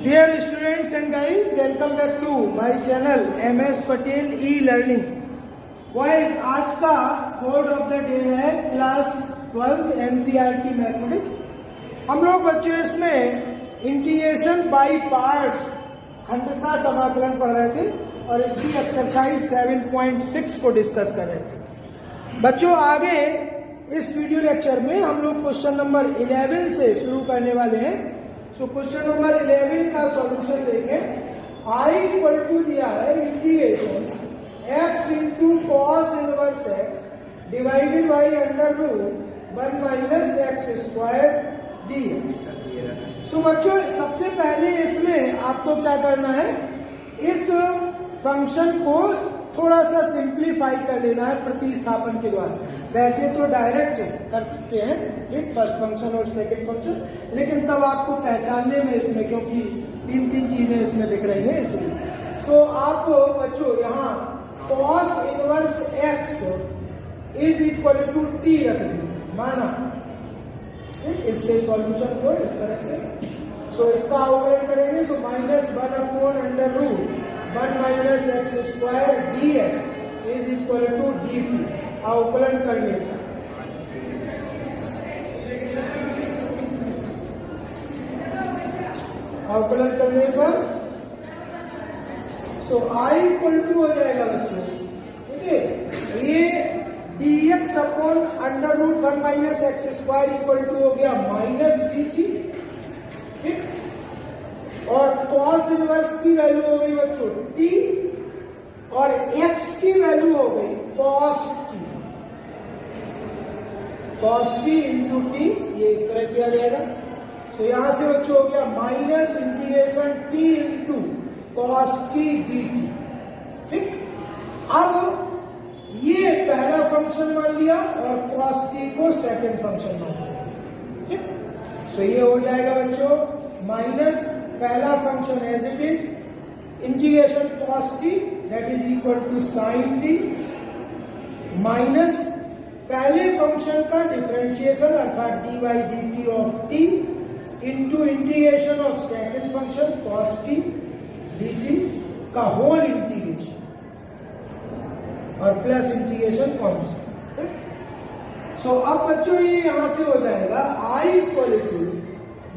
Dear students and guys, welcome back to my channel MS Patel E-Learning. Boys, आज का code of the day है class 12 NCERT mathematics. हम लोग बच्चों इसमें इंटीग्रेशन बाय पार्ट्स खंडशः समाकलन पढ़ रहे थे और इसकी एक्सरसाइज 7.6 को डिस्कस कर रहे थे। बच्चों आगे इस वीडियो लेक्चर में हम लोग क्वेश्चन नंबर 11 से शुरू करने वाले हैं। तो क्वेश्चन नंबर 11 का सॉल्यूशन देखें। I इक्वल टू दिया है integration x into cos inverse x divided by under root 1 minus x square dx। So बच्चों सबसे पहले इसमें आपको क्या करना है, इस फंक्शन को थोड़ा सा सिंप्लीफाई कर लेना है प्रतिस्थापन के द्वारा। वैसे तो डायरेक्ट कर सकते हैं एक फर्स्ट फंक्शन और सेकंड फंक्शन, लेकिन तब आपको पहचानने में इसमें क्योंकि तीन चीजें इसमें दिख रही हैं इसलिए। सो आप बच्चों यहाँ cos inverse x is equal to t रख दीजिए, माना इसके सॉल्यूशन को इस तरह से। सो इसका अवकलन करेंगे, so minus 1 upon under root 1 minus x square dx is equal to dt। अवकलन करने का अवकलन करने पर सो I इक्वल टू हो जाएगा बच्चों, ठीक है। ये dx upon under root 1 minus x square equal to हो गया माइनस dt, ठीक। और cos इनवर्स की वैल्यू हो गई बच्चों t और x की वैल्यू हो गई cos t। cos t into T, ये इस तरह से आ जाएगा। सो यहां से बच्चों हो गया minus integration t into cos t dt, ठीक। अब ये पहला फंक्शन मान लिया और cos t को सेकंड फंक्शन मान लिया, ठीक। सो ये हो जाएगा बच्चों माइनस पहला function as it is integration cos t that is equal to sine t minus पहले फंक्शन का डिफरेंशिएशन अर्थात dy dt of t into integration of second function cos t dt का होल इंटीग्रेशन और plus integration constant. So अब बच्चों ये यहां से हो जाएगा I equal to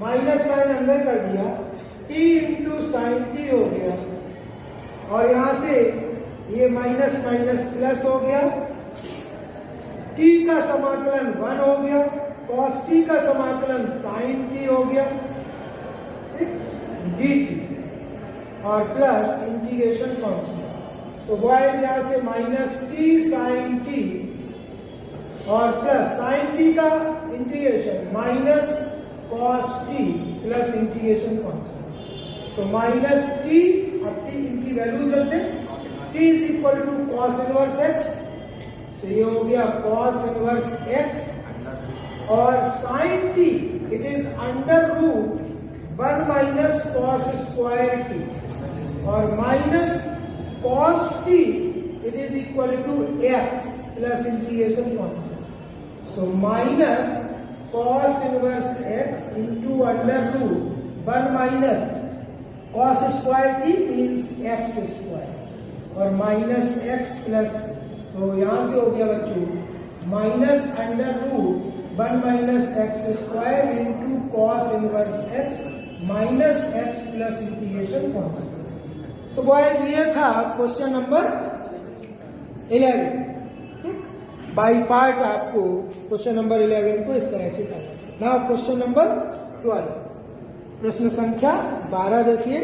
minus sine अंदर कर दिया t इंटू साइन t हो गया और यहां से ये माइनस माइनस प्लस हो गया, t का समाकलन 1 हो गया, cos t का समाकलन sin t हो गया, ठीक, dt और plus integration function. So boys यहां से माइनस t sin t और प्लस sin t का integration minus cos t plus integration function. So minus t, अब t इनकी वैल्यूज रखते हैं, t is equal to cos inverse x, तो ये हो गया cos इनवर्स x और sin t it is under root 1 minus cos square t और minus cos t it is equal to x plus integration function. So minus cos inverse x into under root 1 minus cos square t means x square और minus x plus, तो यहां से हो गया बच्चों minus under root 1 minus x square into cos inverse x minus x plus integration constant. So boys ये था question number 11, ठीक। बाय पार्ट आपको क्वेश्चन नंबर 11 को इस तरह से करना है। नाउ क्वेश्चन नंबर 12, प्रश्न संख्या 12 देखिए।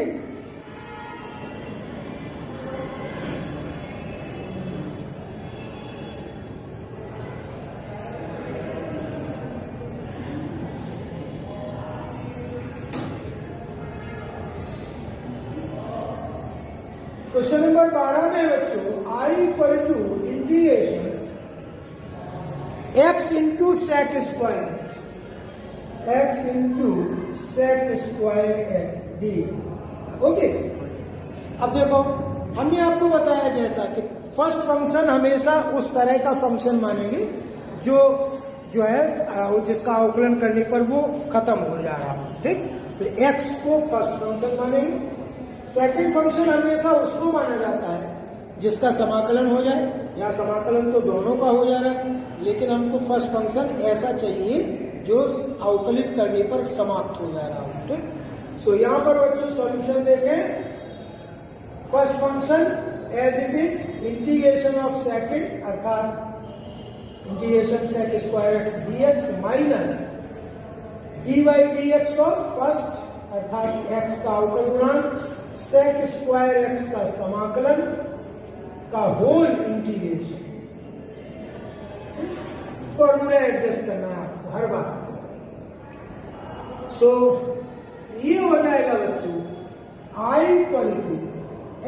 क्वेश्चन नंबर 12 में बच्चों I equal to integration x into sec square x into sec square x dx, okay. अब देखो हमने आपको बताया जैसा कि फर्स्ट फंक्शन हमेशा उस तरह का फंक्शन मानेंगे जो है जिसका अवकलन करने पर वो खत्म हो जा रहा है, ठीक। तो x को फर्स्ट फंक्शन मानेंगे। सेकंड फंक्शन हमेशा उसको माना जाता है जिसका समाकलन हो जाए, या समाकलन तो दोनों का हो जा रहा है, लेकिन हमको फर्स्ट फंक्शन ऐसा चाहिए जो अवकलित करने पर समाप्त हो जा रहा हो। ठीक, सो यहां पर बच्चों सॉल्यूशन देखें। First function as it is integration of second अर्थात integration sec square x d x minus d y d x of first अर्थात एक्स का अवकल गुणांक सेक स्क्वायर एक्स का समाकलन का होल इंटीग्रेशन। फॉर्मूला एडजस्ट करना है आपको हर बार। सो ये हो जाएगा बच्चों I equal to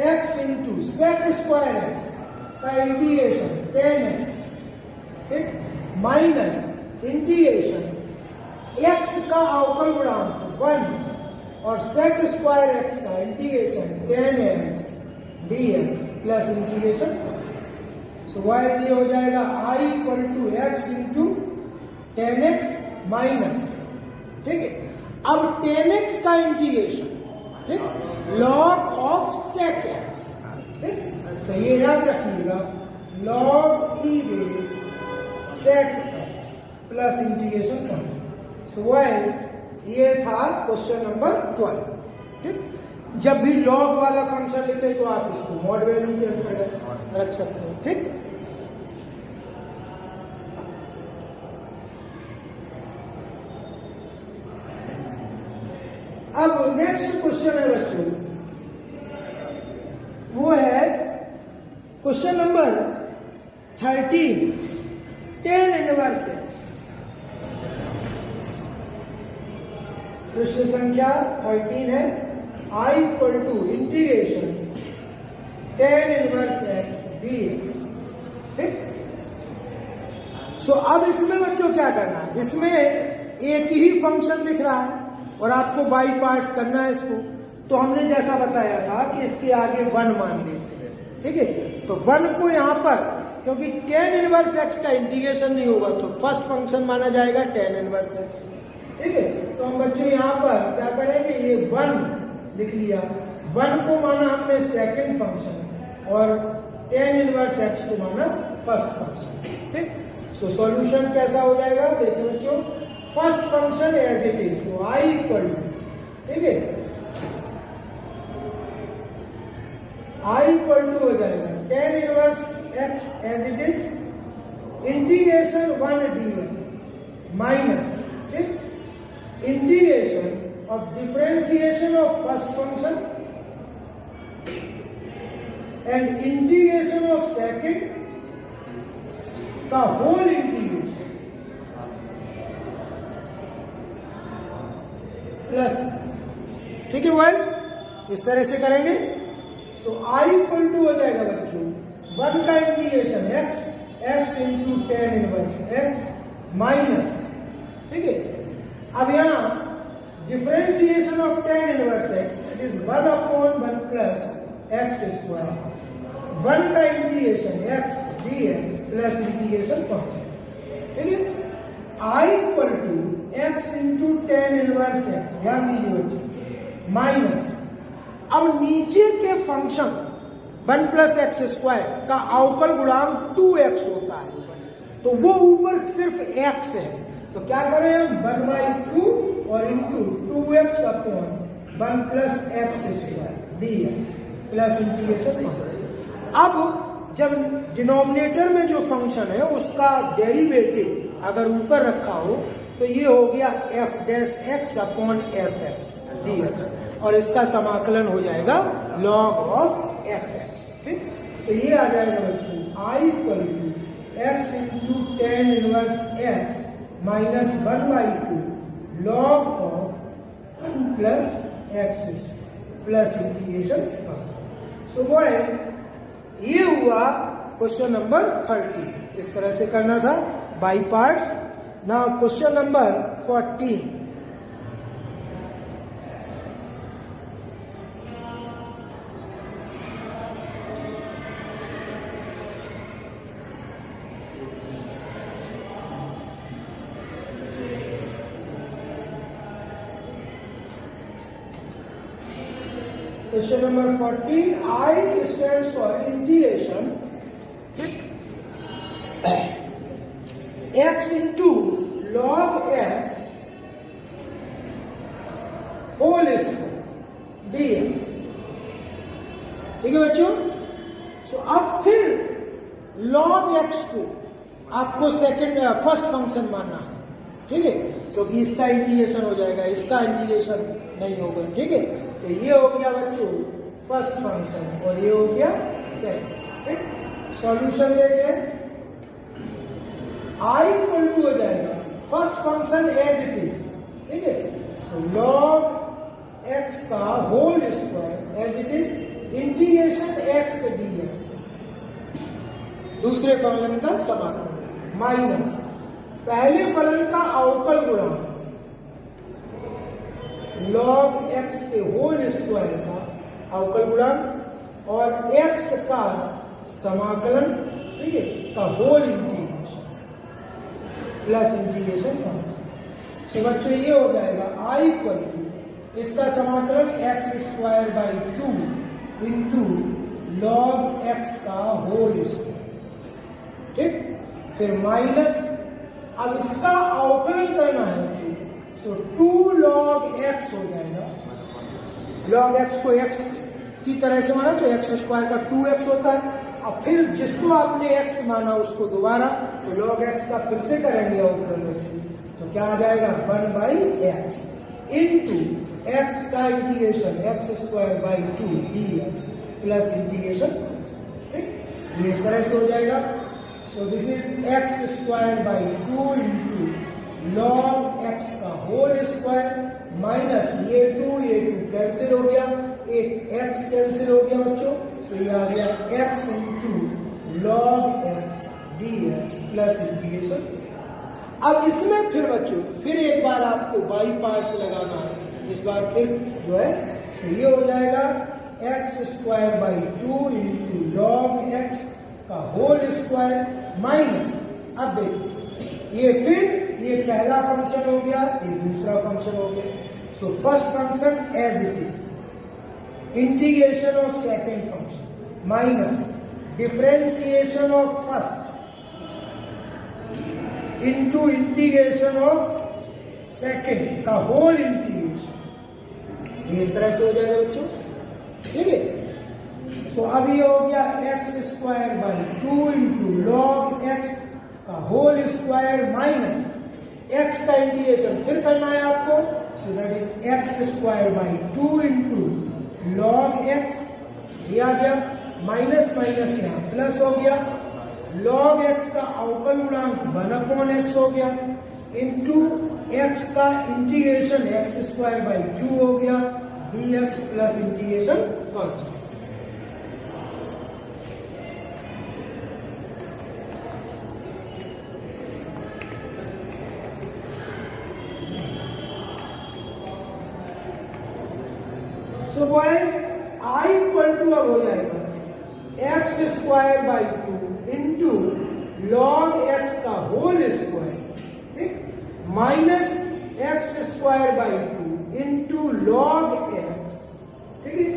x into sec square x का इंटीग्रेशन 10x, ठीक, माइनस इंटीग्रेशन एक्स का अवकल गुणांक 1 और सेक स्क्वायर एक्स का integration 10x dx plus integration. So wise ये हो जाएगा I equal to x into 10x minus, ठीक है। अब 10x का इंटीग्रेशन, ठीक, लॉग ऑफ सेक एक्स, ठीक, तो ये याद रखिएगा log e base sec x plus integration constant. So wise ये था क्वेश्चन नंबर 12, ठीक। जब भी लॉग वाला फंक्शन लिखे तो आप इसको मॉड वैल्यू के अंतर्गत रख सकते हो, ठीक। अब नेक्स्ट क्वेश्चन है बच्चों, वो है question number 13, tan inverse x. प्रश्न संख्या 13 है I equal to integration tan inverse x dx, ठीक। सो अब इसमें बच्चों क्या करना है, इसमें एक ही फंक्शन दिख रहा है और आपको बाई पार्ट्स करना है इसको। तो हमने जैसा बताया था कि इसके आगे 1 मान देते हैं, ठीक है। तो 1 को यहां पर, क्योंकि tan इनवर्स एक्स का इंटीग्रेशन नहीं होगा तो फर्स्ट फंक्शन माना जाएगा tan इनवर्स एक्स, ठीक है। तो हम बच्चों यहां पर क्या करेंगे, ये 1 लिख लिया, 1 को माना हमने सेकंड फंक्शन और tan इनवर्स एक्स को माना फर्स्ट फंक्शन, ठीक। सो सॉल्यूशन कैसा हो जाएगा देखिए बच्चों, first function as it is, so I equal to, ठीक है, आई इक्वल टू हो जाएगा tan inverse x as it is integration 1 dx minus, ठीक, integration of differentiation of first function and integration of second का whole integration plus, ठीक है boys, इस तरह से करेंगे। सो I इक्वल टू हो जाएगा बच्चों 1 का integration x into tan inverse x minus, ठीक है। अब यहां differentiation of tan inverse x, that is 1 upon 1 plus x square, 1 का integration x dx plus integration constant, ठीक है। I equal to x into tan inverse x, ध्यान दीजिए बच्चों, माइनस, अब नीचे के फंक्शन 1 प्लस एक्स स्क्वायर का अवकल गुणांक 2x होता है, तो वो ऊपर सिर्फ x है, तो क्या करें हम 1/2 और into 2x upon 1 plus x square dx plus integration. अब जब डिनोमिनेटर में जो फंक्शन है उसका डेरिवेटिव अगर ऊपर रखा हो तो ये हो गया f dash x upon F x dx और इसका समाकलन हो जाएगा log ऑफ fx, ठीक। तो ये आ जाएगा बच्चों I equal to x into tan inverse x minus 1/2 log of 1 plus x plus integration. So boys ये हुआ क्वेश्चन नंबर 30, इस तरह से करना था by parts. Now question number 14, question number 14, I stands for integration x into log x whole square dx। ठीक है बच्चों। सो अब फिर log x को आपको फर्स्ट फंक्शन मानना है, ठीक है, क्योंकि इसका इंटीग्रेशन हो जाएगा, इसका इंटीग्रेशन नहीं होगा, ठीक है। तो ये हो गया बच्चों फर्स्ट फंक्शन और ये हो गया सेकंड। ठीक, सॉल्यूशन देंगे। I इक्वल टू हो जाएगा first function as it is, ठीक है। सो log x का whole square as it is integration x dx, दूसरे फलन का समाकलन माइनस पहले फलन का अवकल गुणा log x के होल स्क्वायर का अवकल गुणांक और x का समाकलन, ठीक है, का होल इंटीग्रेशन प्लस इंटीग्रेशन का। तो बच्चों ये हो जाएगा I इक्वल टू इसका समाकलन x square by 2 into log x का होल स्क्वायर, ठीक, फिर माइनस अब इसका अवकलन करना है बच्चों, सो 2 log x हो जाएगा। log x को x की तरह से माना तो x स्क्वायर का 2x होता है। अब फिर जिसको आपने x माना उसको दोबारा तो log x का फिर से करेंगे अवकलन, तो क्या आ जाएगा 1/x इंटू x का integration x square by 2 dx plus integration, ठीक, ये इस तरह से हो जाएगा। So this is x square by 2 into log x का होल स्क्वायर माइनस ये 2 कैंसिल हो गया, एक x कैंसिल हो गया बच्चों। सो ये आ गया x into log x dx plus integration. अब इसमें फिर बच्चों फिर एक बार आपको बाई पार्ट्स लगाना है, इस बार फिर जो है सो ये हो जाएगा x square by 2 into log x का होल स्क्वायर माइनस, अब देखिए ये फिर ये पहला फंक्शन हो गया, ये दूसरा फंक्शन हो गया। So first function as it is integration of second function minus differentiation of first into integration of second का होल इंटीग्रेशन, इस तरह से हो जाएगा बच्चों, ठीक है। सो अब ये हो गया x square by 2 into log x का होल स्क्वायर माइनस x का इंटीग्रेशन फिर करना है आपको, so that is x square by 2 into log x, ये आ गया माइनस माइनस यहाँ प्लस हो गया, log x का अवकल गुणांक 1/x हो गया इंटू x का इंटीग्रेशन x स्क्वायर बाई 2 हो गया dx plus integration constant. So boys I equal to अब हो जाएगा x square by 2 into log x का होल स्क्वायर, ठीक, minus x square by 2 into log x, ठीक है।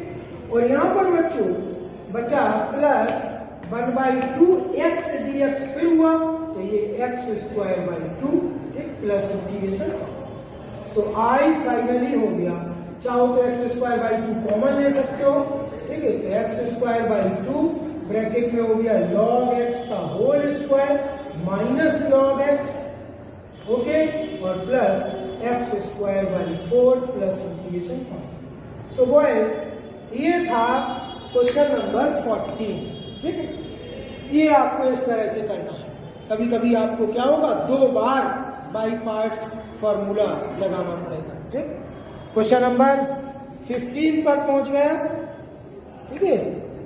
और यहां पर बच्चों बचा प्लस 1/2 x dx फिर हुआ तो ये x स्क्वायर बाई 2, ठीक, plus integration. So I finally हो गया, चाहो तो x स्क्वायर बाई 2 कॉमन ले सकते हो, ठीक है, तो x स्क्वायर बाई 2 ब्रैकेट में हो गया log x का whole square minus log x, okay, और plus x square by 4 plus integration. So boys ये था क्वेश्चन नंबर 14, ठीक है। ये आपको इस तरह से करना है, कभी कभी आपको क्या होगा 2 बार बाई पार्ट्स फॉर्मूला लगाना पड़ेगा, ठीक। क्वेश्चन नंबर 15 तक पहुंच गया, ठीक है,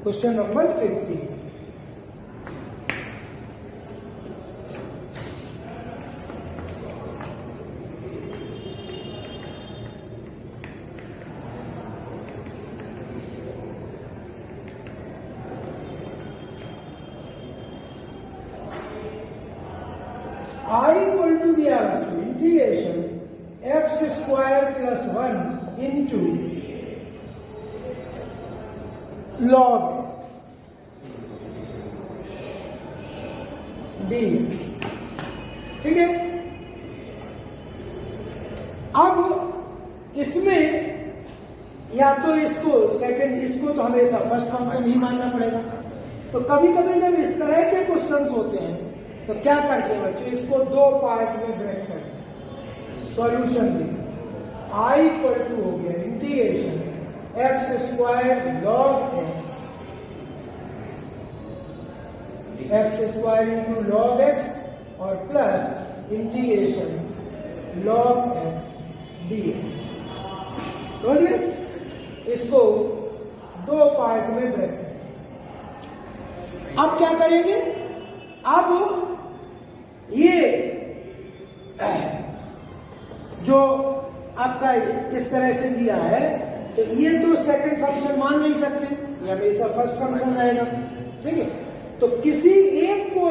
question number 15। I equal to दिया integration x square plus 1 into log x dx। ठीक है, अब इसमें या तो इसको सेकंड, इसको तो हमेशा फर्स्ट फंक्शन ही मानना पड़ेगा। तो कभी कभी जब इस तरह के क्वेश्चंस होते हैं तो क्या करते हैं बच्चों, इसको दो पार्ट में ब्रेक करते, सॉल्यूशन देंगे। आई इक्वल टू हो गया integration x square log x square into log x और plus integration log x dx। समझिए, इसको दो पार्ट में ब्रेक करें। अब क्या करेंगे, अब ये जो आपका इस तरह से दिया है तो ये तो सेकंड फंक्शन मान नहीं सकते, ये हमेशा फर्स्ट फंक्शन रहेगा। ठीक है, तो किसी एक को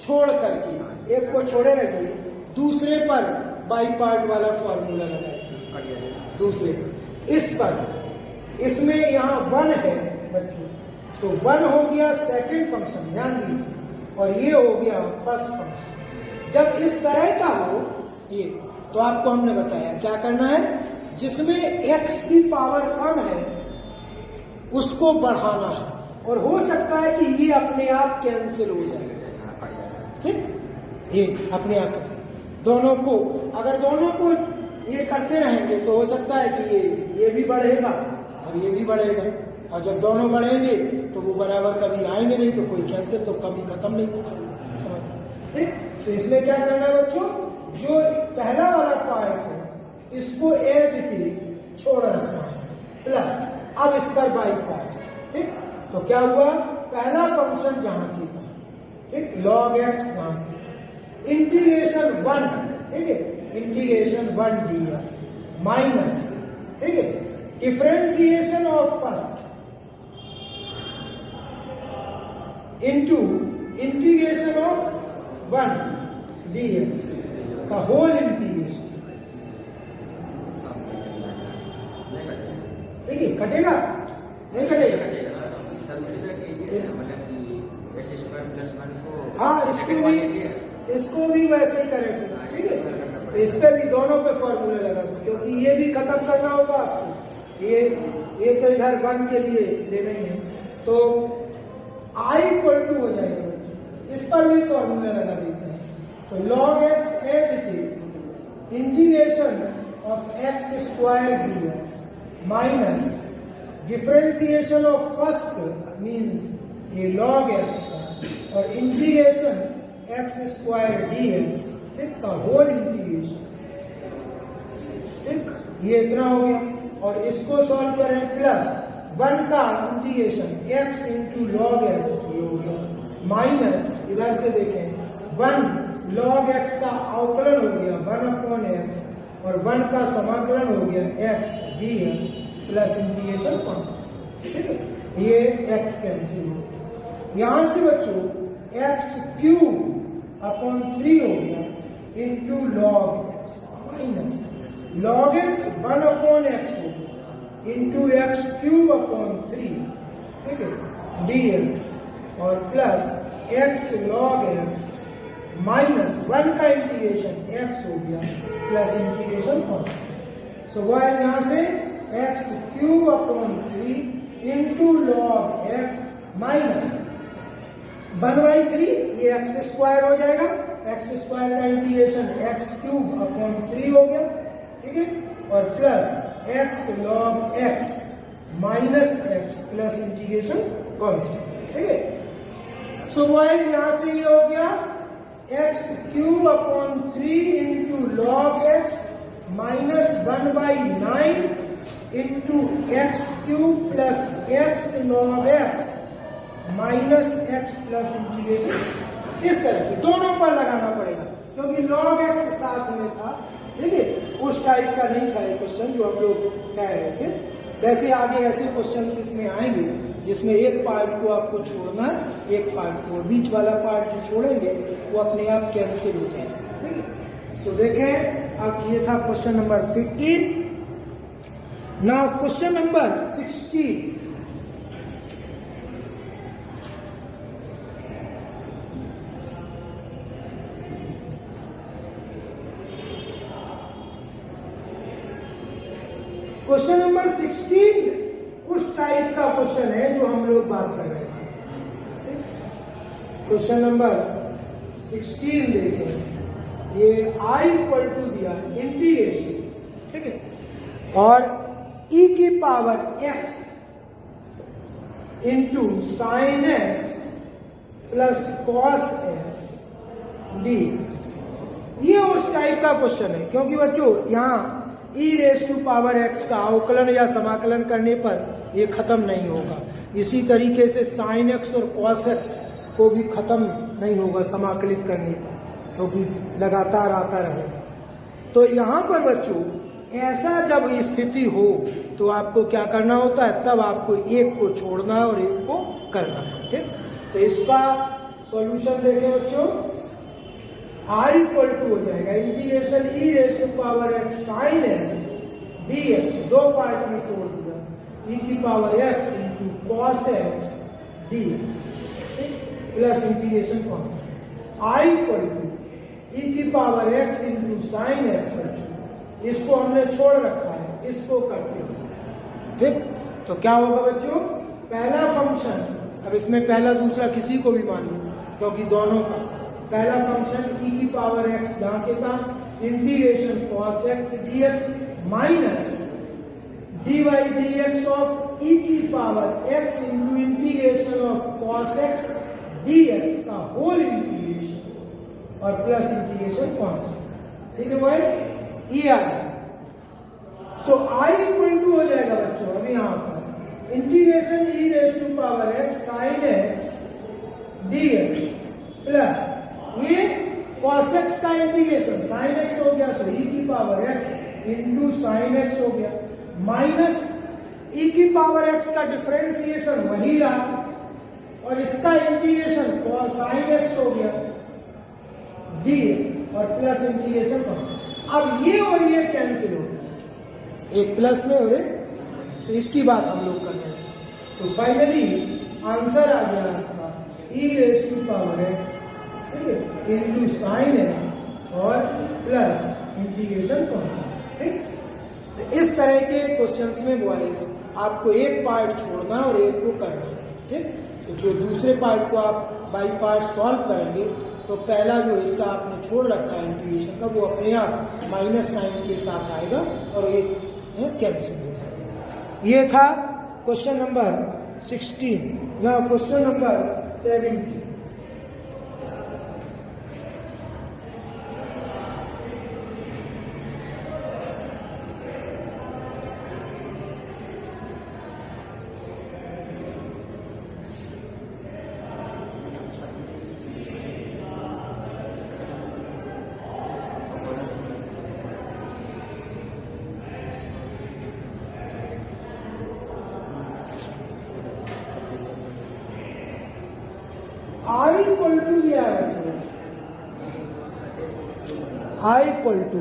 छोड़ करके, एक को छोड़े रखिए, दूसरे पर बाई पार्ट वाला फॉर्मूला लगाए, दूसरे पर, इस पर, इसमें यहां 1 है बच्चों, सो 1 हो गया सेकंड फंक्शन, ध्यान दीजिए, और ये हो गया फर्स्ट फंक्शन। जब इस तरह का हो ये, तो आपको हमने बताया क्या करना है, जिसमें x की पावर कम है उसको बढ़ाना है, और हो सकता है कि ये अपने आप कैंसिल हो जाए। ठीक, ये अपने आप कैंसिल, दोनों को, अगर दोनों को ये करते रहेंगे तो हो सकता है कि ये भी बढ़ेगा और ये भी बढ़ेगा, और जब दोनों बढ़ेंगे तो वो बराबर कभी आएंगे नहीं, तो कोई कैंसिल, तो कभी खत्म नहीं होता। ठीक, तो इसमें क्या करना है बच्चों, जो पहला वाला पार्ट है इसको एज इट इज छोड़ रखना है, प्लस अब इस पर बाई पार्ट्स। ठीक, तो क्या हुआ, पहला फंक्शन जहां की था, ठीक, लॉग एक्स जहां की, इंटीग्रेशन 1, ठीक है, इंटीग्रेशन 1 dx माइनस, ठीक है, differentiation of first into integration of 1 dx का होल इंटीग्रेशन। ठीक है, कटेगा नहीं कटेगा, हाँ, इसको भी वैसे ही करें फिर। ठीक है, तो इस पे भी दोनों पे फॉर्मूले लगा दो, क्योंकि ये भी खत्म करना होगा आपको, ये तो इधर 1 के लिए लेना ही है, तो I इक्वल टू हो जाएगा बच्चों, इस पर भी फॉर्मूला लगा देते हैं। तो log x as it is integration of x square dx minus differentiation of first means ये log x और इंटीग्रेशन एक्स स्क्वायर dx का होल इंटीग्रेशन। ठीक, ये इतना हो गया, और इसको सॉल्व करें, प्लस 1 का integration x into log x, ये हो गया, माइनस इधर से देखें 1 log x का अवकलन हो गया 1/x, और 1 का समाकलन हो गया x dx plus integration constant. ठीक है, ये x कैंसिल हो गया, यहां से बच्चों x³/3 हो गया into log x minus log x 1/x हो गया इंटू x³/3, ठीक है, dx और plus x log x minus 1 का इंटीग्रेशन x हो गया प्लस इंटीग्रेशन कांस्टेंट। सो वो है यहां से x³/3 into log x minus 1/3, ये x² हो जाएगा, x² का इंटीग्रेशन x³/3 हो गया, ठीक है, और plus x log x minus x plus integration constant. ठीक है, सो बॉयज यहां से ये हो गया x³/3 into log x minus 1/9 into x³ plus x log x minus x plus integration. इस तरह से दोनों पर लगाना पड़ेगा, क्योंकि log x साथ में था। ठीक है, उस टाइप का नहीं था ये क्वेश्चन जो हम लोग कह रहे थे। वैसे आगे ऐसे क्वेश्चन इसमें आएंगे जिसमें एक पार्ट को आपको छोड़ना है, एक पार्ट को, बीच वाला पार्ट जो छोड़ेंगे वो अपने आप कैंसिल हो जाएगा। ठीक है, सो देखें, अब ये था question number 15। Now question number 16। Question number 16 उस टाइप का क्वेश्चन है जो हम लोग बात कर रहे हैं। क्वेश्चन नंबर 16 देखें, ये i इक्वल टू दिया इंटीग्रेशन, ठीक है, और e की power x into sine x plus cos x dx। ये उस टाइप का क्वेश्चन है, क्योंकि बच्चों यहाँ e raise to power x का अवकलन या समाकलन करने पर ये खत्म नहीं होगा। इसी तरीके से साइन x और कॉस x को भी खत्म नहीं होगा समाकलित करने पर, क्योंकि लगातार आता रहेगा। तो यहाँ पर बच्चों ऐसा जब स्थिति हो तो आपको क्या करना होता है, तब आपको एक को छोड़ना है और एक को करना है, ठीक। तो इसका सॉल्यूशन देखें बच्चों, i इक्वल टू हो जाएगा integration e raise to power x sine x dx, दो पार्ट में तोड़ दिया, e की power x into cos x dx plus integration constant i equal to e की power x into sine x, इसको हमने छोड़ रखा है, इसको करते हैं, ठीक। तो क्या होगा बच्चों, पहला फंक्शन, अब इसमें पहला दूसरा किसी को भी मान लो, क्योंकि दोनों का पहला फंक्शन e की पावर x जहां के था integration cos x dx minus dy dx of e की power x into integration of cos x dx का होल इंटीग्रेशन और प्लस इंटीग्रेशन कांस्टेंट, ठीक है बॉयज, ये आ जाएगा। सो i इक्वल टू हो जाएगा बच्चों अभी यहाँ पर integration e raise to power x sine x dx plus ये cos x का इंटीग्रेशन sin x हो गया, तो e की power x into sine x हो गया, माइनस e की पावर x का डिफरेंशिएशन वही रहा और इसका इंटीग्रेशन sin x हो गया dx और प्लस इंटीग्रेशन। अब ये और ये कैंसिल हो गया, एक प्लस में और एक, तो इसकी बात हम लोग कर रहे हैं। तो फाइनली आंसर आ गया आपका e raise to power x into sine x और प्लस इंटीग्रेशन कांस्टेंट, ठीक। इस तरह के क्वेश्चंस में बॉयज आपको एक पार्ट छोड़ना और एक को करना है, ठीक। तो जो दूसरे पार्ट को आप बाई पार्ट सॉल्व करेंगे तो पहला जो हिस्सा आपने छोड़ रखा है इंटीग्रेशन का, वो अपने आप माइनस साइन के साथ आएगा और एक कैंसिल हो जाएगा। ये था क्वेश्चन नंबर 16। ना question number 17, i equal to दिया है, i equal to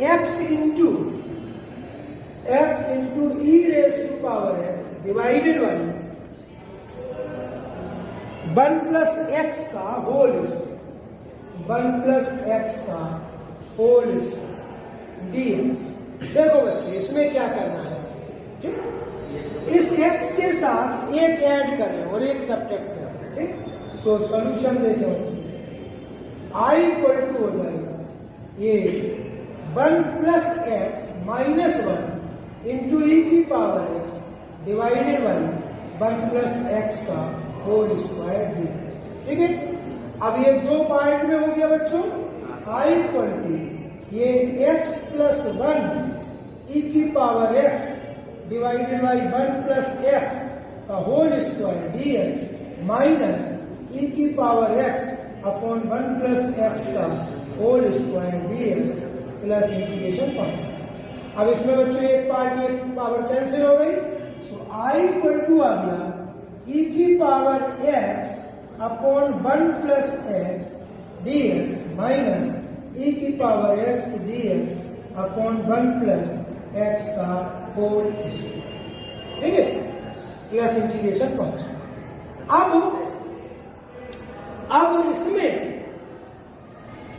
x into e raise to power x divided by 1 plus x का होल स्क्वायर, 1 प्लस x का होल स्क्वायर dx। देखो बच्चों इसमें क्या करना है, ठीक, इस x के साथ एक ऐड करें और एक सब्ट्रैक्ट करें, ठीक। सो सॉल्यूशन देते हैं, i इक्वल टू हो जाएगा ये 1 प्लस एक्स माइनस 1 इंटू ई की power x divided by 1 plus x का होल स्क्वायर dx, ठीक है। अब ये दो पार्ट में हो गया बच्चों, i इक्वल टू ये x प्लस 1 ई की power x divided by 1 plus x का whole square dx minus e की power x upon 1 plus x का whole square dx plus integration constant. अब इसमें बच्चों एक पार्ट ये पावर कैंसिल हो गई, सो i इक्वल टू आ गया e की power x upon 1 plus x dx minus e की power x dx upon 1 plus x का होल स्क्वायर, ठीक है, प्लस इंटीग्रेशन कांस्टेंट। अब इसमें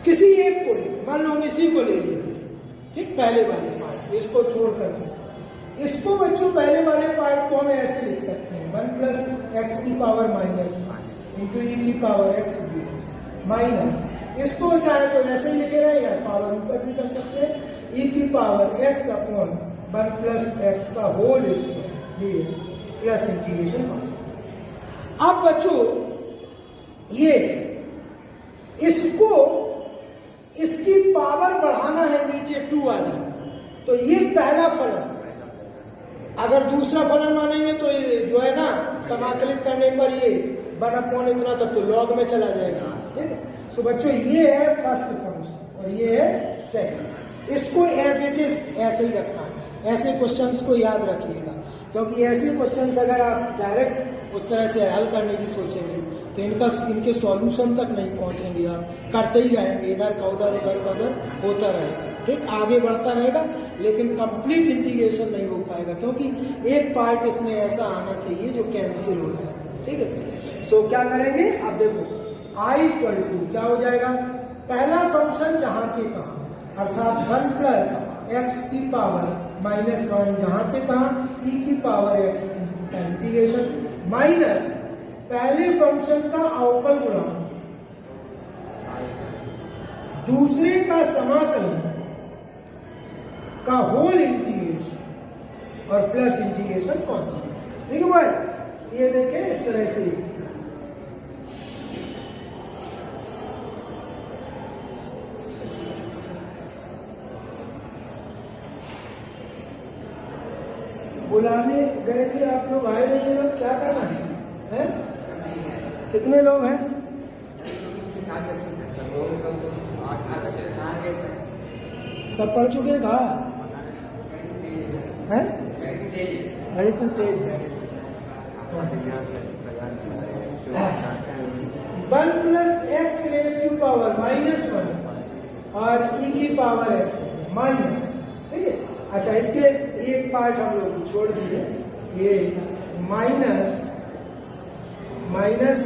किसी एक को मान लो इसी को ले लेते हैं, ठीक, पहले वाले पार्ट इसको छोड़ करके इसको बच्चों पहले वाले पार्ट को हम ऐसे लिख सकते हैं 1 प्लस एक्स की पावर माइनस इंटू ई की पावर एक्स डीएक्स माइनस, इसको चाहे तो वैसे ही लिखे रहे या पावर ऊपर भी कर सकते हैं, ई की power x upon 1 plus x का whole square dx plus integration constant. अब बच्चों ये इसको इसकी पावर बढ़ाना है नीचे 2 आ जाए, तो ये पहला फलन। अगर दूसरा फलन मानेंगे तो ये जो है ना समाकलित करने पर ये 1 अपॉन इतना तब तो लॉग में चला जाएगा, ठीक है। सो बच्चों ये है फर्स्ट फंक्शन और ये है सेकंड। इसको एज इट इज ऐसे ही रखना है, ऐसे क्वेश्चंस को याद रखिएगा, क्योंकि ऐसे क्वेश्चंस अगर आप डायरेक्ट उस तरह से हल करने की सोचेंगे तो इनके सॉल्यूशन तक नहीं पहुंचेंगे, आप करते ही रहेंगे, इधर का उधर उधर का उधर होता रहेगा, ठीक, आगे बढ़ता रहेगा लेकिन कंप्लीट इंटीग्रेशन नहीं हो पाएगा, क्योंकि एक पार्ट इसमें ऐसा आना चाहिए जो कैंसिल हो जाए, ठीक है। सो क्या करेंगे, अब देखो i इक्वल टू क्या हो जाएगा, पहला फंक्शन जहां के तहां, अर्थात 1 प्लस एक्स की पावर माइनस 1 जहां के तहां e की पावर x इंटीग्रेशन माइनस पहले फंक्शन का अवकल गुणा दूसरे का समाकलन का होल इंटीग्रेशन और प्लस इंटीग्रेशन कॉन्स्टेंट, ठीक है भाई। ये देखें इस तरह से बुलाने गए थे आप लोग, आए नहीं लोग, क्या करना है? कितने लोग हैं? सब पढ़ चुके कहा है? अरे तुम तेज 1 plus x raise to power minus 1 और ई की पावर एक्स माइनस, ठीक है। अच्छा, इसके एक पार्ट हम लोग छोड़ दीजिए, ये माइनस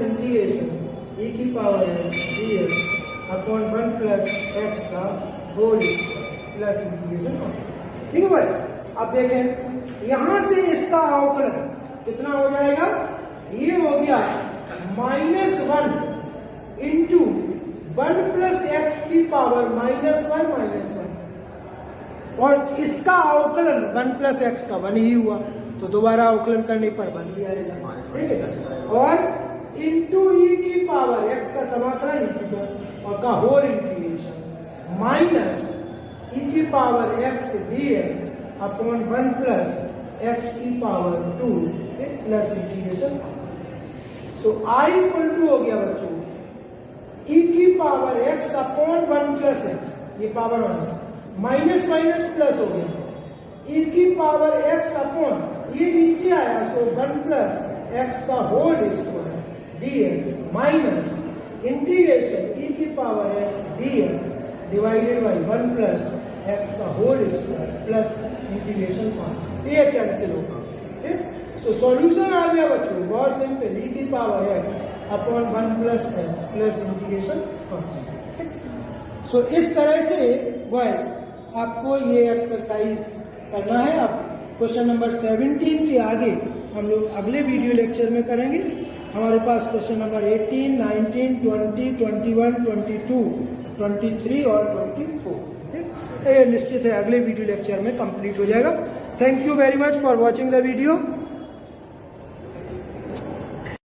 इंटीग्रेशन ई की power x d x upon 1 plus x का होल प्लस इंटीग्रेशन, ठीक है भाई। अब देखें यहां से इसका अवकलन कितना हो जाएगा, ये हो गया -1 इंटू 1 प्लस एक्स की पावर -1 और इसका अवकलन 1 प्लस एक्स का 1 ही हुआ, तो दोबारा अवकलन करने पर 1 ही आएगा, ठीक है। और इंटू ई की पावर एक्स का समाकलन और का होल इंटीग्रेशन माइनस ई की power x d x upon 1 plus x की power 2 plus integration. So I equal to हो गया बच्चों ई की power x upon 1 plus x, ये पावर 1 माइनस माइनस प्लस हो गया, ई की पावर एक्स अपॉन ये नीचे आया, सो 1 प्लस एक्स का whole square d x minus integration e की power x d x divided by 1 plus x का whole square plus integration constant, ये कैंसिल होगा, ठीक। सो सॉल्यूशन आ गया बच्चों, बहुत सिंपल, ई की power x upon 1 plus x plus integration constant. So इस तरह से बॉयज आपको ये एक्सरसाइज करना है। अब क्वेश्चन नंबर 17 के आगे हम लोग अगले वीडियो लेक्चर में करेंगे। हमारे पास क्वेश्चन नंबर 18, 19, 20, 21, 22, 23 और 24, ठीक, ये निश्चित है अगले वीडियो लेक्चर में कंप्लीट हो जाएगा। Thank you very much for watching the video.